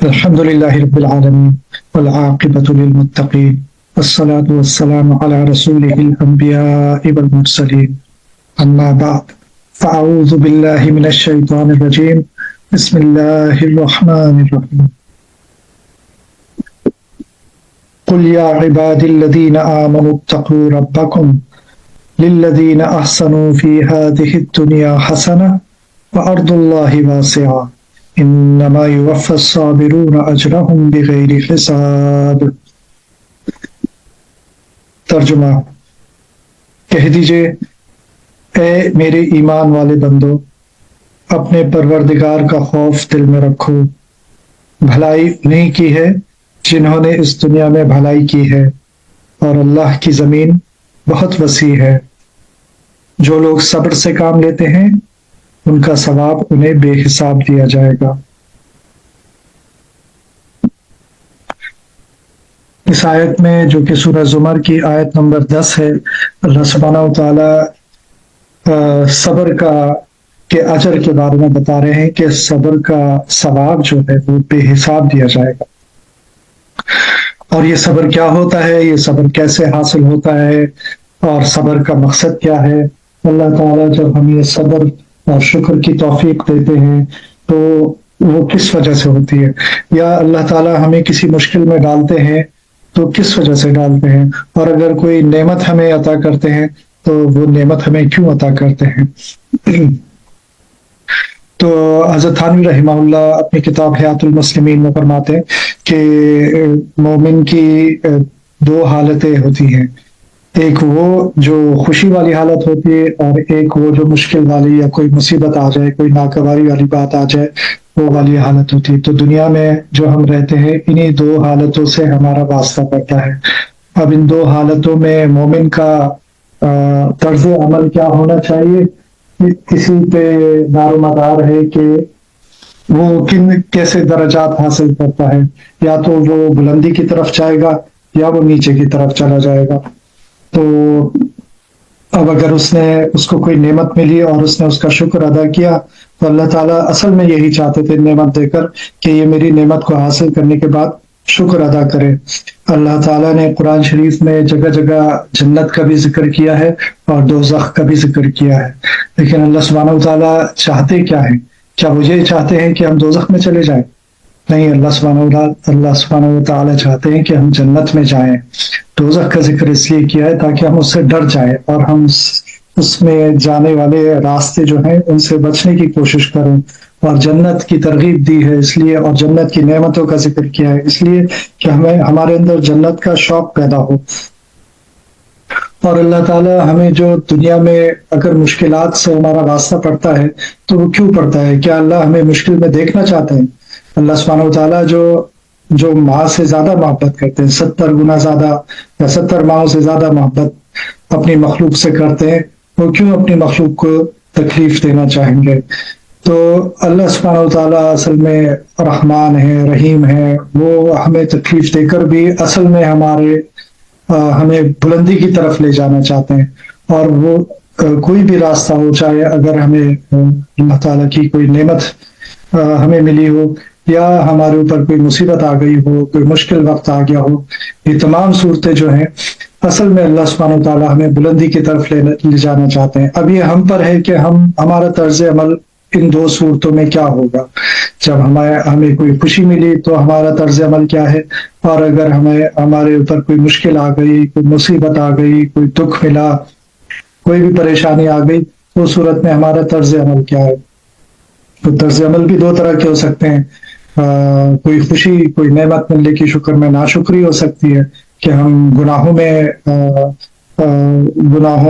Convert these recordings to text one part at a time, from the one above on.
الحمد لله رب العالمين والعاقبة للمتقين والصلاة والسلام على رسوله الأنبياء والمرسلين أما بعد فأعوذ بالله من الشيطان الرجيم بسم الله الرحمن الرحيم قل يا عبادي الذين آمنوا اتقوا ربكم للذين أحسنوا في هذه الدنيا حسنة وأرض الله واسعة انما یوفی الصابرون اجرهم بغیر حساب۔ ترجمہ، کہہ دیجئے اے میرے ایمان والے بندو، اپنے پروردگار کا خوف دل میں رکھو۔ بھلائی انہیں کی ہے جنہوں نے اس دنیا میں بھلائی کی ہے، اور اللہ کی زمین بہت وسیع ہے۔ جو لوگ صبر سے کام لیتے ہیں ان کا ثواب انہیں بے حساب دیا جائے گا۔ اس آیت میں، جو کہ سورہ زمر کی آیت نمبر 10 ہے، اللہ سبحانہ و تعالی صبر کے اجر کے بارے میں بتا رہے ہیں کہ صبر کا ثواب جو ہے وہ بے حساب دیا جائے گا۔ اور یہ صبر کیا ہوتا ہے، یہ صبر کیسے حاصل ہوتا ہے، اور صبر کا مقصد کیا ہے۔ اللہ تعالیٰ جب ہمیں صبر اور شکر کی توفیق دیتے ہیں تو وہ کس وجہ سے ہوتی ہے، یا اللہ تعالیٰ ہمیں کسی مشکل میں ڈالتے ہیں تو کس وجہ سے ڈالتے ہیں، اور اگر کوئی نعمت ہمیں عطا کرتے ہیں تو وہ نعمت ہمیں کیوں عطا کرتے ہیں۔ تو حضرت تھانوی رحمہ اللہ اپنی کتاب حیات المسلمین میں فرماتے ہیں کہ مومن کی دو حالتیں ہوتی ہیں، ایک وہ جو خوشی والی حالت ہوتی ہے، اور ایک وہ جو مشکل والی، یا کوئی مصیبت آ جائے، کوئی ناگواری والی بات آ جائے، وہ والی حالت ہوتی ہے۔ تو دنیا میں جو ہم رہتے ہیں انہی دو حالتوں سے ہمارا واسطہ پڑتا ہے۔ اب ان دو حالتوں میں مومن کا طرز عمل کیا ہونا چاہیے، کسی پہ دار و مدار ہے کہ وہ کیسے درجات حاصل کرتا ہے، یا تو وہ بلندی کی طرف جائے گا یا وہ نیچے کی طرف چلا جائے گا۔ تو اب اگر اس کو کوئی نعمت ملی اور اس نے اس کا شکر ادا کیا تو اللہ تعالیٰ اصل میں یہی چاہتے تھے نعمت دے کر کہ یہ میری نعمت کو حاصل کرنے کے بعد شکر ادا کرے۔ اللہ تعالیٰ نے قرآن شریف میں جگہ جگہ جنت کا بھی ذکر کیا ہے اور دوزخ کا بھی ذکر کیا ہے، لیکن اللہ سبحانہ و تعالیٰ چاہتے کیا ہے؟ کیا وہ یہ چاہتے ہیں کہ ہم دوزخ میں چلے جائیں؟ نہیں، اللہ سبحانہ و تعالیٰ چاہتے ہیں کہ ہم جنت میں جائیں۔ دوزخ کا ذکر اس لیے کیا ہے تاکہ ہم اس سے ڈر جائیں اور ہم اس میں جانے والے راستے جو ہیں ان سے بچنے کی کوشش کریں، اور جنت کی ترغیب دی ہے اس لیے، اور جنت کی نعمتوں کا ذکر کیا ہے اس لیے کہ ہمارے اندر جنت کا شوق پیدا ہو۔ اور اللہ تعالیٰ ہمیں جو دنیا میں اگر مشکلات سے ہمارا واسطہ پڑتا ہے تو وہ کیوں پڑتا ہے؟ کیا اللہ ہمیں مشکل میں دیکھنا چاہتے ہیں؟ اللہ سبحانہ و تعالیٰ جو ماں سے زیادہ محبت کرتے ہیں، 70 گنا زیادہ یا 70 ماہوں سے زیادہ محبت اپنی مخلوق سے کرتے ہیں، وہ کیوں اپنی مخلوق کو تکلیف دینا چاہیں گے؟ تو اللہ سبحانہ و تعالیٰ اصل میں رحمان ہے، رحیم ہے، وہ ہمیں تکلیف دے کر بھی اصل میں ہمیں بلندی کی طرف لے جانا چاہتے ہیں۔ اور وہ کوئی بھی راستہ ہو، چاہے اگر ہمیں اللہ تعالیٰ کی کوئی نعمت ہمیں ملی ہو، یا ہمارے اوپر کوئی مصیبت آ گئی ہو، کوئی مشکل وقت آ گیا ہو، یہ تمام صورتیں جو ہیں اصل میں اللہ سبحانہ و تعالیٰ ہمیں بلندی کی طرف لے جانا چاہتے ہیں۔ اب یہ ہم پر ہے کہ ہمارا طرز عمل ان دو صورتوں میں کیا ہوگا۔ جب ہمیں کوئی خوشی ملی تو ہمارا طرز عمل کیا ہے، اور اگر ہمارے اوپر کوئی مشکل آ گئی، کوئی مصیبت آ گئی، کوئی دکھ ملا، کوئی بھی پریشانی آ گئی، تو اس صورت میں ہمارا طرز عمل کیا ہے۔ تو طرز عمل بھی دو طرح کے ہو سکتے ہیں، کوئی خوشی، کوئی نعمت ملنے کی شکر میں ناشکری ہو سکتی ہے کہ ہم گناہوں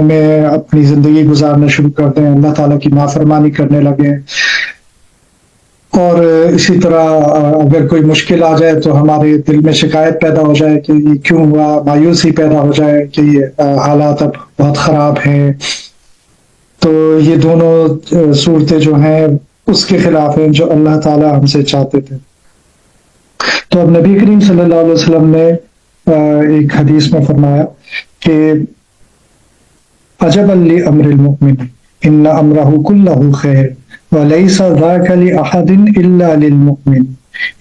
میں اپنی زندگی گزارنا شروع کر دیں، اللہ تعالیٰ کی نافرمانی کرنے لگیں۔ اور اسی طرح اگر کوئی مشکل آ جائے تو ہمارے دل میں شکایت پیدا ہو جائے کہ یہ کیوں ہوا، مایوسی پیدا ہو جائے کہ یہ حالات اب بہت خراب ہیں۔ تو یہ دونوں صورتیں جو ہیں اس کے خلاف ہیں جو اللہ تعالیٰ ہم سے چاہتے تھے۔ تو اب نبی کریم صلی اللہ علیہ وسلم نے ایک حدیث میں فرمایا کہ عجبا لامر المؤمن ان امرہ کلہ خیر ولیس ذاک لأحد الا للمؤمن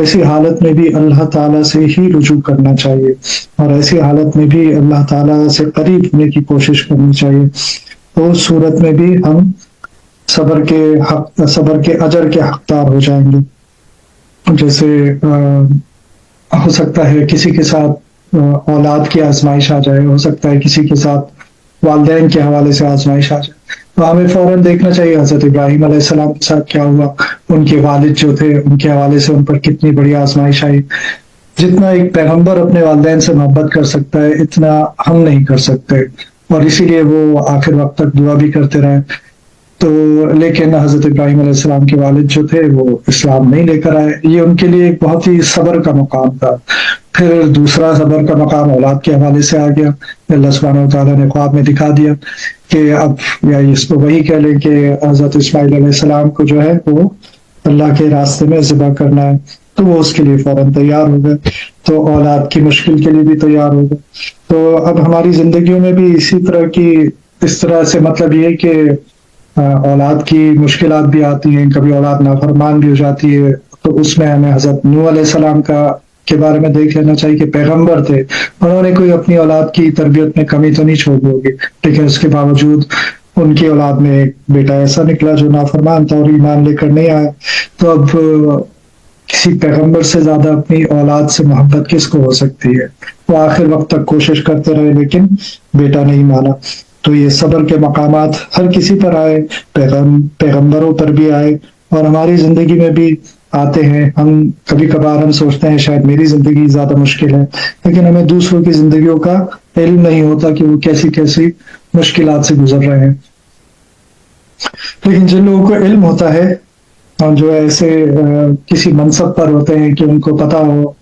ایسی حالت میں بھی اللہ تعالیٰ سے ہی رجوع کرنا چاہیے، اور ایسی حالت میں بھی اللہ تعالیٰ سے قریب ہونے کی کوشش کرنی چاہیے۔ تو اس صورت میں بھی ہم صبر کے اجر کے حقدار ہو جائیں گے۔ جیسے ہو سکتا ہے کسی کے ساتھ اولاد کی آزمائش آ جائے، ہو سکتا ہے کسی کے ساتھ والدین کے حوالے سے آزمائش آ جائے، تو ہمیں فوراً دیکھنا چاہیے حضرت ابراہیم علیہ السلام کے ساتھ کیا ہوا، ان کے والد جو تھے ان کے حوالے سے ان پر کتنی بڑی آزمائش آئی۔ جتنا ایک پیغمبر اپنے والدین سے محبت کر سکتا ہے اتنا ہم نہیں کر سکتے، اور اسی لیے وہ آخر وقت تک دعا بھی کرتے رہے۔ تو لیکن حضرت ابراہیم علیہ السلام کے والد جو تھے وہ اسلام نہیں لے کر آئے، یہ ان کے لیے ایک بہت ہی صبر کا مقام تھا۔ پھر دوسرا صبر کا مقام اولاد کے حوالے سے آ گیا، اللہ سبحانہ وتعالیٰ نے خواب میں دکھا دیا کہ اب یا اس کو وہی کہہ لیں کہ حضرت اسماعیل علیہ السلام کو جو ہے وہ اللہ کے راستے میں ذبح کرنا ہے، تو وہ اس کے لیے فوراً تیار ہو گئے، تو اولاد کی مشکل کے لیے بھی تیار ہو گئے۔ تو اب ہماری زندگیوں میں بھی اس طرح سے مطلب یہ ہے کہ اولاد کی مشکلات بھی آتی ہیں، کبھی اولاد نافرمان بھی ہو جاتی ہے، تو اس میں ہمیں حضرت نوح علیہ السلام کے بارے میں دیکھ لینا چاہیے کہ پیغمبر تھے، انہوں نے کوئی اپنی اولاد کی تربیت میں کمی تو نہیں چھوڑی ہوگی، لیکن اس کے باوجود ان کی اولاد میں ایک بیٹا ایسا نکلا جو نافرمان تھا اور ایمان لے کر نہیں آیا۔ تو اب کسی پیغمبر سے زیادہ اپنی اولاد سے محبت کس کو ہو سکتی ہے؟ وہ آخر وقت تک کوشش کرتے رہے لیکن بیٹا نہیں مانا۔ تو یہ صبر کے مقامات ہر کسی پر آئے، پیغمبروں پر بھی آئے، اور ہماری زندگی میں بھی آتے ہیں۔ ہم کبھی کبھار ہم سوچتے ہیں شاید میری زندگی زیادہ مشکل ہے، لیکن ہمیں دوسروں کی زندگیوں کا علم نہیں ہوتا کہ وہ کیسی کیسی مشکلات سے گزر رہے ہیں۔ لیکن جن لوگوں کو علم ہوتا ہے، اور جو ایسے کسی منصب پر ہوتے ہیں کہ ان کو پتا ہو،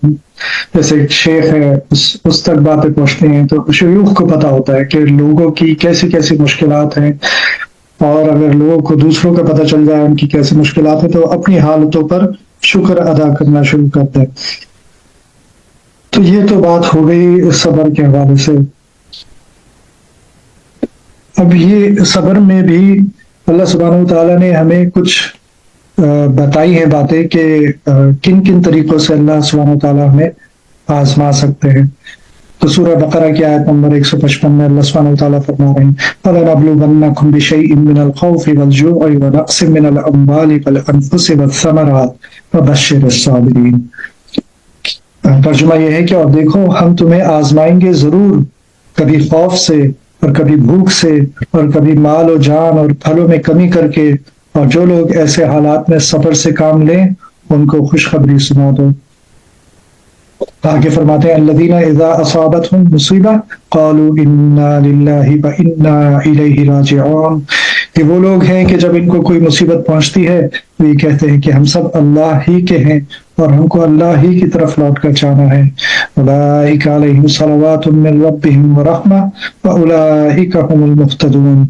جیسے ایک شیخ ہے اس تک باتیں پہنچتی ہیں، تو شیوخ کو پتا ہوتا ہے کہ لوگوں کی کیسی کیسی مشکلات ہیں، اور اگر لوگوں کو دوسروں کا پتہ چل جائے ان کی کیسی مشکلات ہیں تو اپنی حالتوں پر شکر ادا کرنا شروع کرتے ہیں۔ تو یہ تو بات ہو گئی صبر کے حوالے سے۔ اب یہ صبر میں بھی اللہ سبحانہ وتعالیٰ نے ہمیں کچھ بتائی ہیں باتیں کہ کن کن طریقوں سے اللہ سبحانہ وتعالیٰ ہمیں آزما سکتے ہیں۔ تو سورہ بقرہ کی آیت نمبر 155 میں اللہ سبحانہ وتعالیٰ فرما رہے ہیں فَلَنَبْلُوَنَّكُمْ بِشَيْءٍ مِّنَ الْخَوْفِ وَالْجُوعِ وَنَقْصٍ مِّنَ الْأَمْوَالِ وَالْأَنفُسِ وَالثَّمَرَاتِ وَبَشِّرِ الصَّابِرِينَ۔ ترجمہ یہ ہے کہ اور دیکھو ہم تمہیں آزمائیں گے ضرور، کبھی خوف سے اور کبھی بھوک سے اور کبھی مال و جان اور پھلوں میں کمی کر کے، اور جو لوگ ایسے حالات میں صبر سے کام لیں ان کو خوشخبری سنا دو۔ آگے فرماتے ہیں الذین اذا اصابتهم مصیبہ قالوا انا للہ وانا الیہ راجعون۔ یہ وہ لوگ ہیں کہ جب ان کو کوئی مصیبت پہنچتی ہے تو یہ کہتے ہیں کہ ہم سب اللہ ہی کے ہیں اور ہم کو اللہ ہی کی طرف لوٹ کر جانا ہے۔ اولئک علیہم صلوات من ربہم ورحمہ واولئک هم المہتدون۔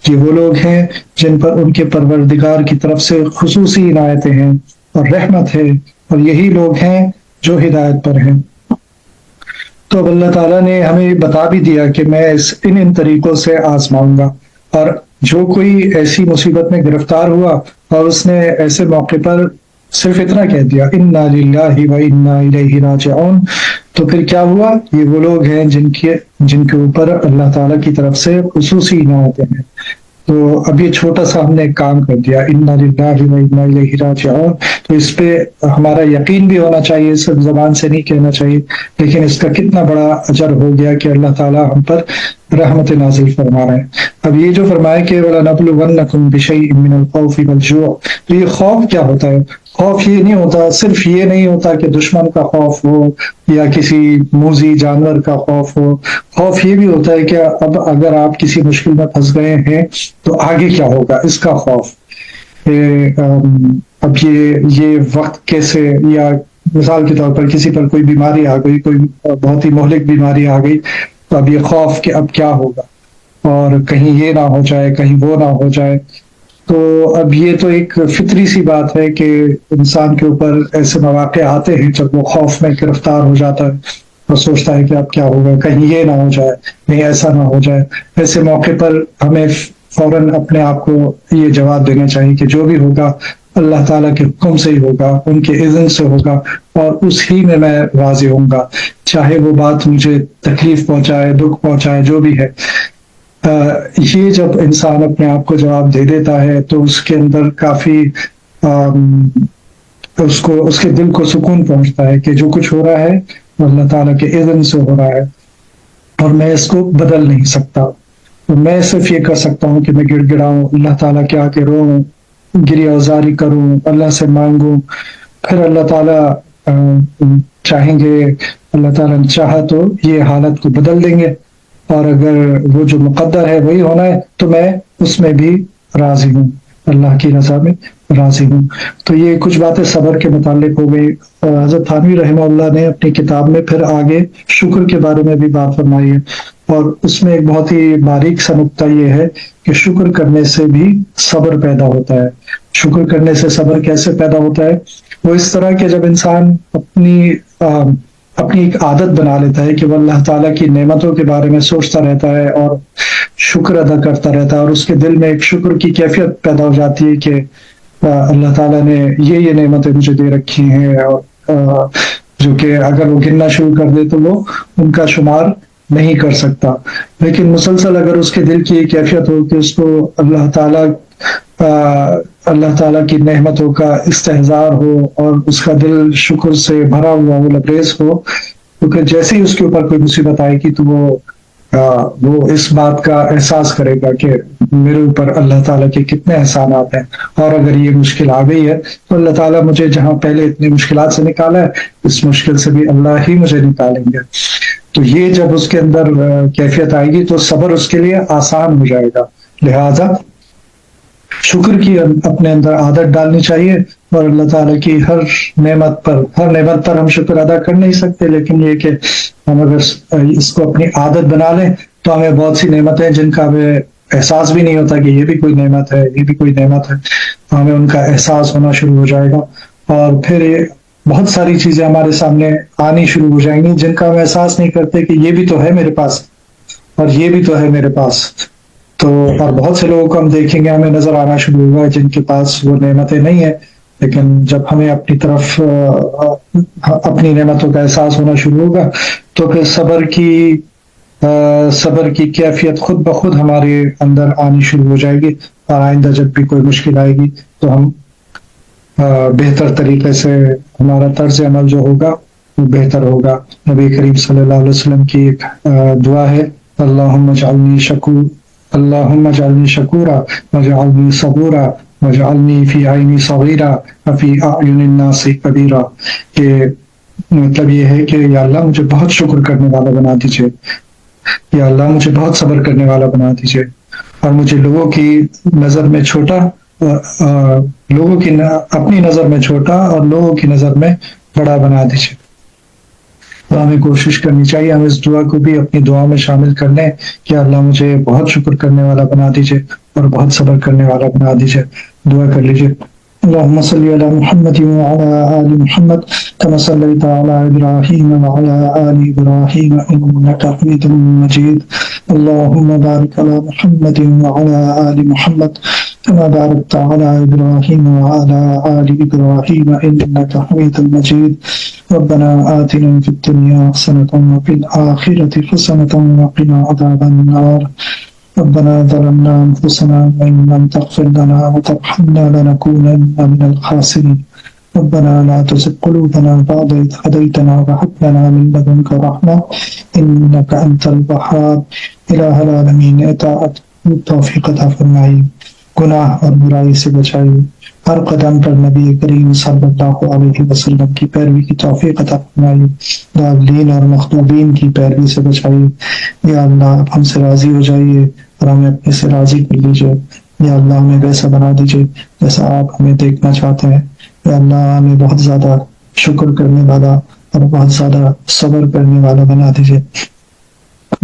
یہ وہ لوگ ہیں جن پر ان کے پروردگار کی طرف سے خصوصی عنایتیں ہیں اور رحمت ہے، اور یہی لوگ ہیں جو ہدایت پر ہیں۔ تو اب اللہ تعالیٰ نے ہمیں بتا بھی دیا کہ میں ان طریقوں سے آزماؤں گا، اور جو کوئی ایسی مصیبت میں گرفتار ہوا اور اس نے ایسے موقع پر صرف اتنا کہہ دیا انا للہ وانا الیہ راجعون، تو پھر کیا ہوا؟ یہ وہ لوگ ہیں جن کے اوپر اللہ تعالیٰ کی طرف سے خصوصی عنایتیں ہیں۔ تو اب یہ چھوٹا سا ہم نے کام کر دیا انا للہ وانا الیہ راجعون، تو اس پہ ہمارا یقین بھی ہونا چاہیے، صرف زبان سے نہیں کہنا چاہیے، لیکن اس کا کتنا بڑا اجر ہو گیا کہ اللہ تعالیٰ ہم پر رحمت نازل فرما رہے ہیں۔ اب یہ جو فرمایا کہ وَلَنَبْلُوَنَّكُمْ بِشَيْءٍ مِّنَ الْخَوْفِ وَالْجُوعِ، تو یہ خوف کیا ہوتا ہے؟ خوف یہ نہیں ہوتا، صرف یہ نہیں ہوتا کہ دشمن کا خوف ہو یا کسی موذی جانور کا خوف ہو۔ خوف یہ بھی ہوتا ہے کہ اب اگر آپ کسی مشکل میں پھنس گئے ہیں تو آگے کیا ہوگا، اس کا خوف۔ اب یہ وقت کیسے، یا مثال کے طور پر کسی پر کوئی بیماری آ گئی، کوئی بہت ہی مہلک بیماری آ گئی، تو اب یہ خوف کہ اب کیا ہوگا، اور کہیں یہ نہ ہو جائے، کہیں وہ نہ ہو جائے۔ تو اب یہ تو ایک فطری سی بات ہے کہ انسان کے اوپر ایسے مواقع آتے ہیں جب وہ خوف میں گرفتار ہو جاتا ہے اور سوچتا ہے کہ اب کیا ہوگا، کہیں یہ نہ ہو جائے، کہیں ایسا نہ ہو جائے۔ ایسے موقع پر ہمیں فوراً اپنے آپ کو یہ جواب دینا چاہیے کہ جو بھی ہوگا اللہ تعالیٰ کے حکم سے ہی ہوگا، ان کے اذن سے ہوگا، اور اس ہی میں راضی ہوں گا، چاہے وہ بات مجھے تکلیف پہنچائے، دکھ پہنچائے، جو بھی ہے۔ یہ جب انسان اپنے آپ کو جواب دے دیتا ہے تو اس کے اندر کافی اس کے دل کو سکون پہنچتا ہے کہ جو کچھ ہو رہا ہے وہ اللہ تعالیٰ کے اذن سے ہو رہا ہے، اور میں اس کو بدل نہیں سکتا۔ تو میں صرف یہ کر سکتا ہوں کہ میں گڑ گڑاؤں، اللہ تعالیٰ کے آگے روؤں، گریہ وزاری کروں، اللہ سے مانگوں، پھر اللہ تعالیٰ چاہیں گے، اللہ تعالیٰ نے چاہا تو یہ حالت کو بدل دیں گے، اور اگر وہ جو مقدر ہے وہی ہونا ہے تو میں اس میں بھی راضی ہوں، اللہ کی رضا میں راضی ہوں۔ تو یہ کچھ باتیں صبر کے متعلق ہو گئی۔ حضرت تھانوی رحمہ اللہ نے اپنی کتاب میں پھر آگے شکر کے بارے میں بھی بات فرمائی ہے، اور اس میں ایک بہت ہی باریک سا نقطہ یہ ہے کہ شکر کرنے سے بھی صبر پیدا ہوتا ہے۔ شکر کرنے سے صبر کیسے پیدا ہوتا ہے؟ وہ اس طرح کہ جب انسان اپنی ایک عادت بنا لیتا ہے کہ وہ اللہ تعالیٰ کی نعمتوں کے بارے میں سوچتا رہتا ہے اور شکر ادا کرتا رہتا ہے، اور اس کے دل میں ایک شکر کی کیفیت پیدا ہو جاتی ہے کہ اللہ تعالیٰ نے یہ نعمتیں مجھے دے رکھی ہیں، اور جو کہ اگر وہ گننا شروع کر دے تو وہ ان کا شمار نہیں کر سکتا۔ لیکن مسلسل اگر اس کے دل کی یہ کیفیت ہو کہ اس کو اللہ تعالیٰ کی نعمتوں کا استحضار ہو، اور اس کا دل شکر سے بھرا ہوا ہو، لبریز ہو، کیونکہ جیسے ہی اس کے اوپر کوئی مصیبت آئے گی تو وہ اس بات کا احساس کرے گا کہ میرے اوپر اللہ تعالیٰ کے کتنے احسانات ہیں، اور اگر یہ مشکل آ گئی ہے تو اللہ تعالیٰ مجھے جہاں پہلے اتنی مشکلات سے نکالا ہے، اس مشکل سے بھی اللہ ہی مجھے نکالیں گے۔ تو یہ جب اس کے اندر کیفیت آئے گی تو صبر اس کے لیے آسان ہو جائے گا۔ لہذا شکر کی اپنے اندر عادت ڈالنی چاہیے، اور اللہ تعالیٰ کی ہر نعمت پر ہم شکر ادا کر نہیں سکتے، لیکن یہ کہ ہم اگر اس کو اپنی عادت بنا لیں تو ہمیں بہت سی نعمتیں جن کا ہمیں احساس بھی نہیں ہوتا کہ یہ بھی کوئی نعمت ہے، یہ بھی کوئی نعمت ہے، تو ہمیں ان کا احساس ہونا شروع ہو جائے گا، اور پھر یہ بہت ساری چیزیں ہمارے سامنے آنی شروع ہو جائیں گی جن کا ہم احساس نہیں کرتے کہ یہ بھی تو ہے میرے پاس، اور یہ بھی تو ہے میرے پاس۔ تو اور بہت سے لوگوں کو ہم دیکھیں گے، ہمیں نظر آنا شروع ہوگا جن کے پاس وہ نعمتیں نہیں ہیں، لیکن جب ہمیں اپنی طرف اپنی نعمتوں کا احساس ہونا شروع ہوگا تو پھر صبر کی کیفیت خود بخود ہمارے اندر آنی شروع ہو جائے گی، اور آئندہ جب بھی کوئی مشکل آئے گی تو ہم بہتر طریقے سے ہمارا طرز عمل جو ہوگا وہ بہتر ہوگا۔ نبی کریم صلی اللہ علیہ وسلم کی ایک دعا ہے، اللہم اجعلنی شکورا واجعلنی صبورا واجعلنی فی عینی صغیرا وفی اعین الناس کبیرا، کہ مطلب یہ ہے کہ یا اللہ مجھے بہت شکر کرنے والا بنا دیجئے، یا اللہ مجھے بہت صبر کرنے والا بنا دیجئے، اور مجھے لوگوں کی نظر میں چھوٹا، اپنی نظر میں چھوٹا اور لوگوں کی نظر میں بڑا بنا دیجئے۔ تو ہمیں کوشش کرنی چاہیے ہم اس دعا کو بھی اپنی دعا میں شامل کر لیں کہ اللہ مجھے بہت شکر کرنے والا بنا دیجئے اور بہت صبر کرنے والا بنا دیجئے۔ دعا کر لیجئے۔ اللهم صل على محمد وعلى آل محمد كما صليت على إبراهيم وعلى آل إبراهيم إنك حميد مجيد. اللهم بارك على محمد وعلى آل محمد كما باركت على إبراهيم وعلى آل إبراهيم إنك حميد مجيد. ربنا آتنا في الدنيا حسنة وفي الآخرة حسنة وقنا عذاب النار. ربنا ظلمنا أنفسنا وإن لم تغفر لنا وترحمنا لنكونن من الخاسرين. ربنا لا تزغ قلوبنا بعد إذ هديتنا وهب لنا من لدنك رحمة إنك أنت الوهاب. الہ العالمین اطاعت توفیق عطا فرمائی، گناہ اور برائی سے بچائی، ہر قدم پر نبی کریم صلی اللہ علیہ وسلم کی پیروی کی توفیق عطا فرمائی، ضالین اور مخذوبین کی پیروی سے بچائی۔ یا اللہ آپ ہم سے راضی ہو جائیے اور ہمیں اپنے سے راضی کر لیجیے۔ یا اللہ ہمیں ویسا بنا دیجیے جیسا آپ ہمیں دیکھنا چاہتے ہیں۔ یا اللہ ہمیں بہت زیادہ شکر کرنے والا اور بہت زیادہ صبر کرنے والا بنا دیجیے۔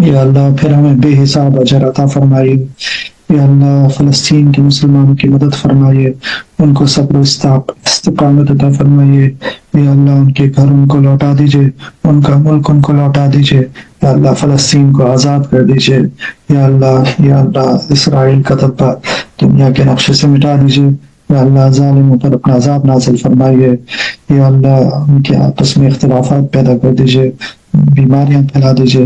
یا اللہ پھر ہمیں بے حساب اجر عطا فرمائیے۔ یا اللہ فلسطین کے مسلمانوں کی مدد فرمائیے، ان کو صبر و استقامت عطا فرمائیے۔ یا اللہ ان کے گھر ان کو لوٹا دیجیے، ان کا ملک ان کو لوٹا دیجیے۔ یا اللہ فلسطین کو آزاد کر دیجیے۔ یا اللہ اسرائیل کا دبا دنیا کے نقشے سے مٹا دیجیے۔ یا اللہ ظالموں پر اپنا عذاب نازل فرمائیے، یا اللہ ان کے آپس میں اختلافات پیدا کر دیجیے، بیماریاں پھیلا دیجیے،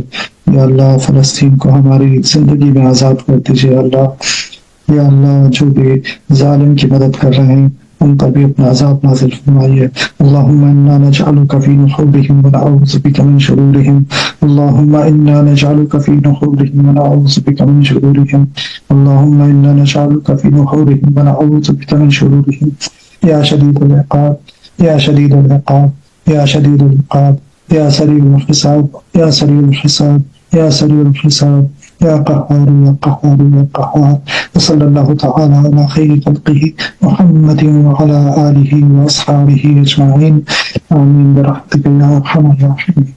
یا اللہ فلسطین کو ہماری زندگی میں آزاد کر دیجیے، اللہ یا اللہ جو بھی ظالم کی مدد کر رہے ہیں ان پر بھی اپنا عذاب نازل فرمائیے۔ اللہم انا نجعلک فی نحورہم ونعوذ بک من شرورہم، اللہم انا نجعلک فی نحورہم ونعوذ بک من شرورہم، اللہم انا نجعلک فی نحورہم ونعوذ بک من شرورہم۔ یا شدید العقاب، یا شدید العقاب، یا شدید العقاب، یا سریع الحساب، یا سریع الحساب، یا سریع الحساب، یا قہار یا قہار یا قہار۔ وصلی اللہ تعالی علی خیر خلقہ محمد وعلی آلہ واصحابہ اجمعین، آمین برحمتک یا ارحم الراحمین۔